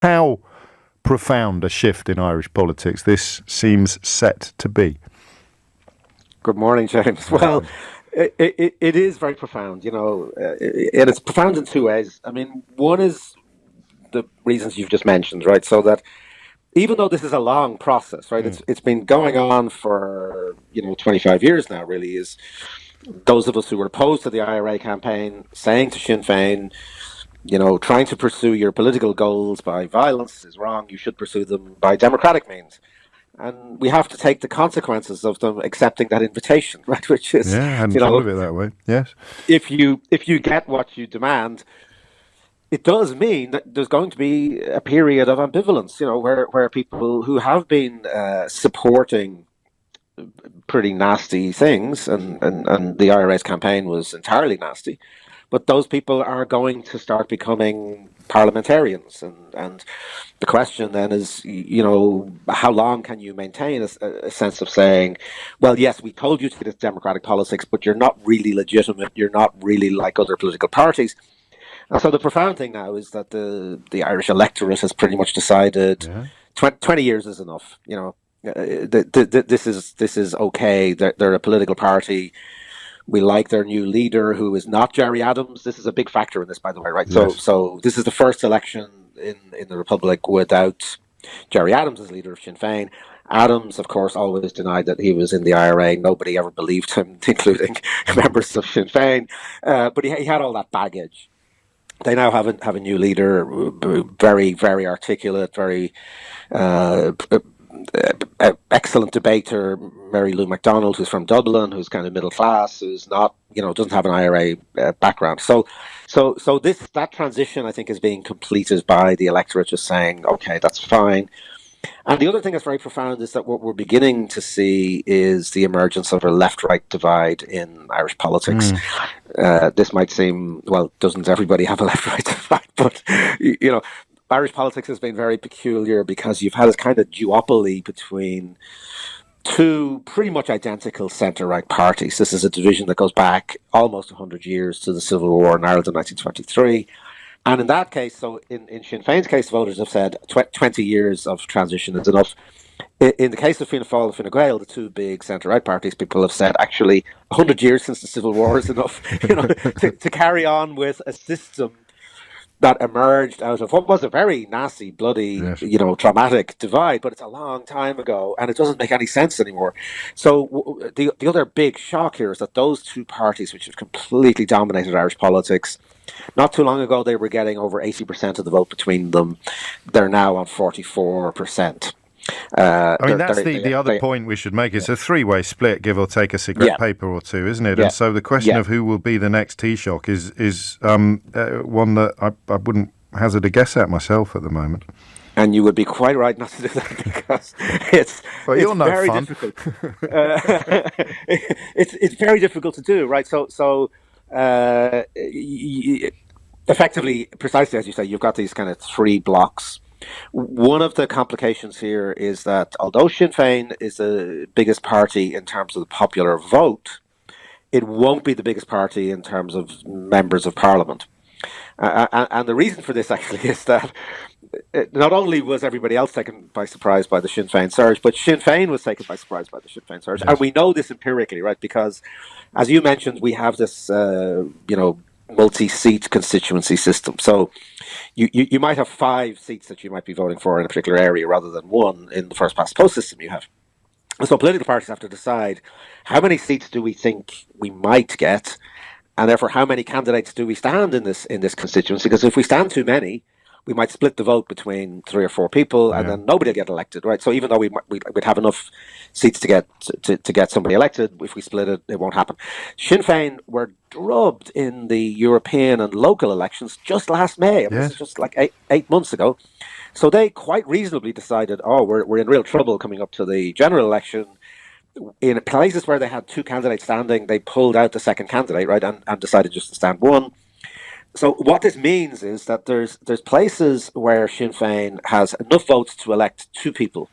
How profound a shift in Irish politics this seems set to be? Good morning, James. Well, it is very profound, and it's profound in two ways. I mean, one is the reasons you've just mentioned, right? So that even though this is a long process, right, it's been going on for 25 years now. Really, is those of us who were opposed to the IRA campaign saying to Sinn Féin, trying to pursue your political goals by violence is wrong. You should pursue them by democratic means. And we have to take the consequences of them accepting that invitation, right? Which is, I hadn't thought of it that way. Yes. If you get what you demand, it does mean that there's going to be a period of ambivalence, where people who have been supporting pretty nasty things, and the IRA's campaign was entirely nasty, but those people are going to start becoming parliamentarians, and the question then is, how long can you maintain a sense of saying, well, yes, we told you to get democratic politics, but you're not really legitimate, you're not really like other political parties. And so the profound thing now is that the Irish electorate has pretty much decided 20 years is enough. This is okay. They're a political party. We like their new leader, who is not Gerry Adams. This is a big factor in this, by the way, right? Yes. So this is the first election in the Republic without Gerry Adams as leader of Sinn Féin. Adams, of course, always denied that he was in the IRA. Nobody ever believed him, including members of Sinn Féin. But he had all that baggage. They now have a new leader, very, very articulate, very excellent debater, Mary Lou McDonald, who's from Dublin, who's kind of middle class, who's not, doesn't have an IRA background. So that transition, I think, is being completed by the electorate just saying, okay, that's fine. And the other thing that's very profound is that what we're beginning to see is the emergence of a left-right divide in Irish politics. This might seem, well, doesn't everybody have a left-right divide? But, Irish politics has been very peculiar because you've had this kind of duopoly between two pretty much identical centre-right parties. This is a division that goes back almost 100 years to the Civil War in Ireland in 1923. And in that case, so in Sinn Féin's case, voters have said 20 years of transition is enough. In the case of Fianna Fáil and Fine Gael, the two big centre-right parties, people have said actually 100 years since the Civil War is enough to carry on with a system that emerged out of what was a very nasty, bloody, traumatic divide, but it's a long time ago, and it doesn't make any sense anymore. So the other big shock here is that those two parties, which have completely dominated Irish politics, not too long ago they were getting over 80% of the vote between them. They're now on 44%. That's the other point we should make. It's a three-way split, give or take a cigarette paper or two, isn't it? And so the question of who will be the next Taoiseach is one that I wouldn't hazard a guess at myself at the moment. And you would be quite right not to do that, because it's very fun. Difficult. It's very difficult to do, right? So effectively, precisely as you say, you've got these kind of three blocks. One of the complications here is that although Sinn Féin is the biggest party in terms of the popular vote, it won't be the biggest party in terms of members of Parliament. And the reason for this actually is that not only was everybody else taken by surprise by the Sinn Féin surge, but Sinn Féin was taken by surprise by the Sinn Féin surge. Yes. And we know this empirically, right? Because, as you mentioned, we have this, multi-seat constituency system. So you might have 5 seats that you might be voting for in a particular area rather than one in the first past the post system you have. So political parties have to decide how many seats do we think we might get, and therefore how many candidates do we stand in this constituency? Because if we stand too many, we might split the vote between 3 or 4 people, and then nobody will get elected, right? So even though we'd have enough seats to get somebody elected, if we split it, it won't happen. Sinn Féin were drubbed in the European and local elections just last May. This is just like eight months ago. So they quite reasonably decided, we're in real trouble coming up to the general election. In places where they had 2 candidates standing, they pulled out the second candidate, right, and decided just to stand one. So what this means is that there's places where Sinn Féin has enough votes to elect 2 people,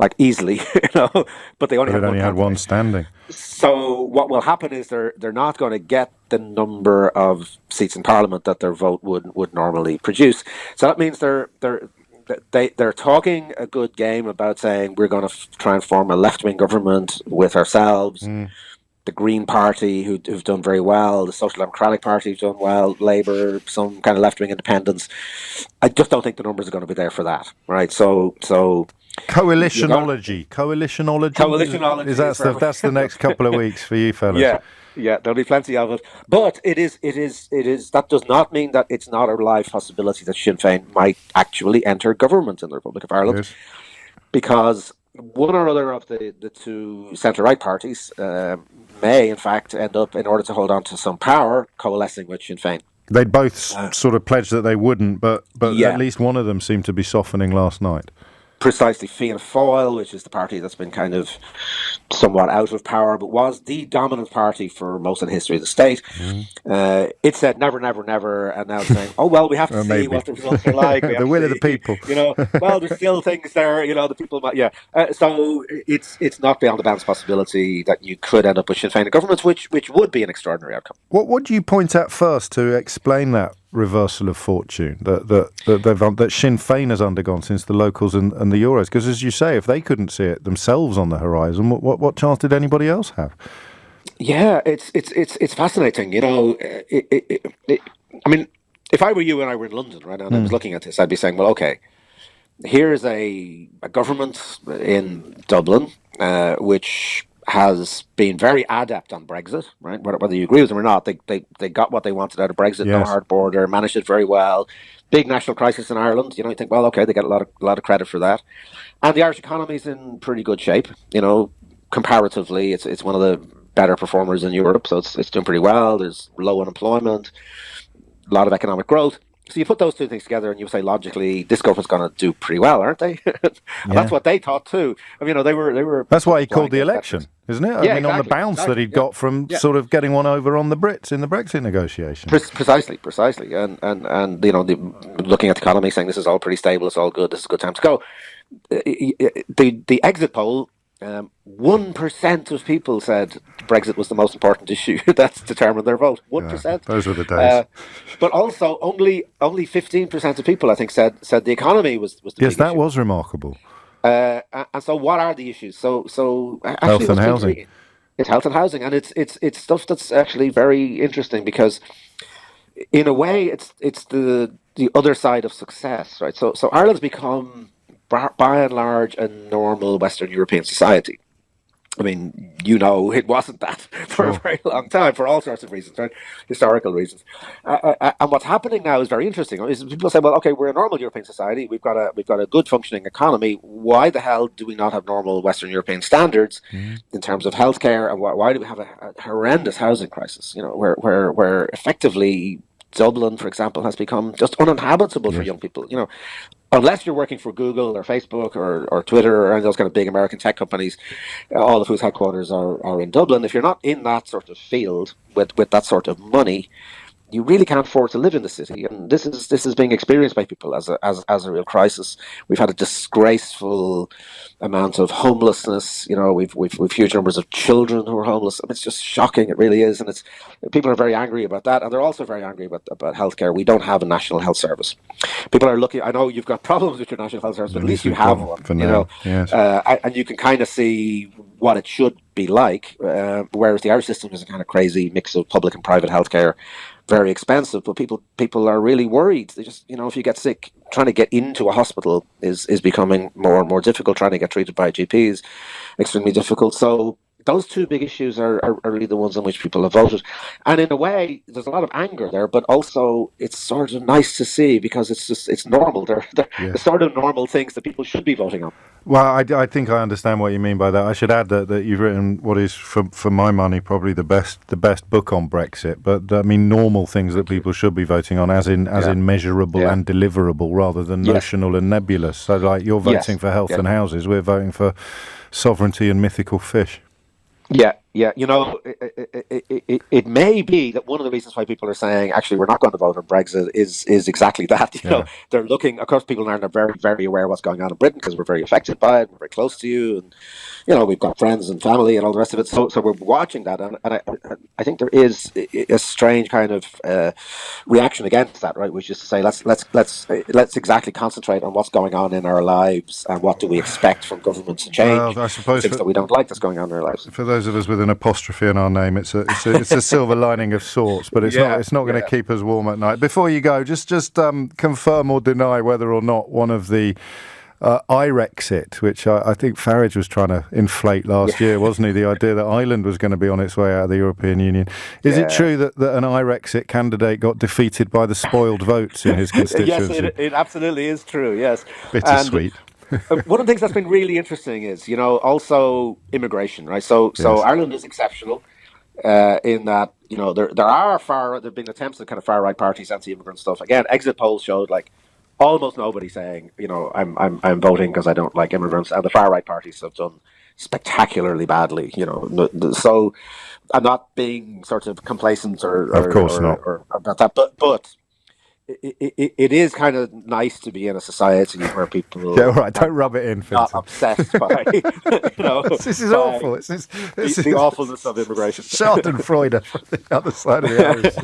like easily, but they only had one standing. So what will happen is they're not going to get the number of seats in Parliament that their vote would normally produce. So that means they're they're talking a good game about saying we're going to try and form a left-wing government with ourselves. The Green Party, who've done very well, the Social Democratic Party, who've done well, Labour, some kind of left-wing independents. I just don't think the numbers are going to be there for that, right? So coalitionology. That's the next couple of weeks for you fellas. Yeah, there'll be plenty of it. But it is. That does not mean that it's not a live possibility that Sinn Féin might actually enter government in the Republic of Ireland, yes. Because one or other of the two centre-right parties may, in fact, end up, in order to hold on to some power, coalescing with Sinn Féin. They'd both sort of pledged that they wouldn't, but at least one of them seemed to be softening last night. Precisely. Fianna Fáil, which is the party that's been kind of somewhat out of power, but was the dominant party for most of the history of the state. It said never, never, never, and now it's saying, oh, well, we have to see what the results are like. The will of the people. Well, there's still things there, the people might, so it's not beyond the bounds possibility that you could end up with Sinn Féin in government, which would be an extraordinary outcome. What do you point at first to explain that reversal of fortune that Sinn Féin has undergone since the locals and the Euros? Because, as you say, if they couldn't see it themselves on the horizon, what chance did anybody else have? Yeah, it's fascinating. I mean, if I were you and I were in London right now and I was looking at this, I'd be saying, well, okay, here's a government in Dublin which has been very adept on Brexit, right? Whether you agree with them or not, they got what they wanted out of Brexit, yes. No hard border, managed it very well. Big national crisis in Ireland, you think, well, okay, they get a lot of credit for that. And the Irish economy is in pretty good shape, comparatively. It's one of the better performers in Europe, so it's doing pretty well. There's low unemployment, a lot of economic growth. So you put those two things together and you say, logically, this government's going to do pretty well, aren't they? And that's what they thought too. I mean, they were. That's why he called the election, isn't it? I mean, on the bounce that he'd got from sort of getting one over on the Brits in the Brexit negotiations. Precisely. And looking at the economy, saying this is all pretty stable, it's all good, this is a good time to go. The exit poll, 1% of people said Brexit was the most important issue that's determined their vote. 1%. Those were the days. But also, only 15% of people, I think, said the economy was the big that issue. was remarkable. And so, what are the issues? So actually, health and housing. It's health and housing, and it's stuff that's actually very interesting because, in a way, it's the other side of success, right? So Ireland's become, by and large, a normal Western European society. I mean, it wasn't that for a very long time, for all sorts of reasons, right? Historical reasons. And what's happening now is very interesting. Is people say, well, okay, we're a normal European society. We've got a good functioning economy. Why the hell do we not have normal Western European standards in terms of healthcare? And why do we have a horrendous housing crisis? Where effectively Dublin, for example, has become just uninhabitable for young people. Unless you're working for Google or Facebook or Twitter or any of those kind of big American tech companies, all of whose headquarters are in Dublin, if you're not in that sort of field with that sort of money, you really can't afford to live in the city. And this is being experienced by people as a real crisis. We've had a disgraceful amount of homelessness. We've huge numbers of children who are homeless. I mean, it's just shocking. It really is. And people are very angry about that. And they're also very angry about healthcare. We don't have a national health service. People are looking, I know you've got problems with your national health service, but at least you have one. For now, yes. And you can kind of see what it should be like, whereas the Irish system is a kind of crazy mix of public and private healthcare. Very expensive, but people are really worried. They just, if you get sick, trying to get into a hospital is becoming more and more difficult. Trying to get treated by GPs, extremely difficult. So those two big issues are really the ones on which people have voted. And in a way, there's a lot of anger there, but also it's sort of nice to see because it's normal. They're the sort of normal things that people should be voting on. Well, I think I understand what you mean by that. I should add that you've written what is, for my money, probably the best book on Brexit. But I mean, normal things that people should be voting on, as in measurable and deliverable, rather than notional and nebulous. So, like, you're voting for health and houses, we're voting for sovereignty and mythical fish. Yeah. it may be that one of the reasons why people are saying actually we're not going to vote on Brexit is exactly that. You know, they're looking. Of course, people are very, very aware of what's going on in Britain because we're very affected by it. We're very close to you, and you know we've got friends and family and all the rest of it. So we're watching that, and I think there is a strange kind of reaction against that, right? Which is to say let's exactly concentrate on what's going on in our lives and what do we expect from governments to change. Well, I suppose things that we don't like that's going on in our lives. For those of us with an apostrophe in our name, it's a silver lining of sorts, but it's not going to keep us warm at night. Before you go, just confirm or deny whether or not one of the Irexit, which I think Farage was trying to inflate last year, wasn't he? The idea that Ireland was going to be on its way out of the European Union. Is it true that an Irexit candidate got defeated by the spoiled votes in his constituency? Yes, it absolutely is true, yes. Bittersweet. One of the things that's been really interesting is, you know, also immigration, right? So Ireland is exceptional in that, you know, there have been attempts at kind of far right parties, anti-immigrant stuff. Again, exit polls showed like almost nobody saying, you know, I'm voting because I don't like immigrants, and the far right parties have done spectacularly badly, you know. So I'm not being sort of complacent or about that, but it is kind of nice to be in a society where people don't rub it in, not obsessed by you know, this is awful. This is the awfulness of immigration. Schadenfreude from the other side of the Irish.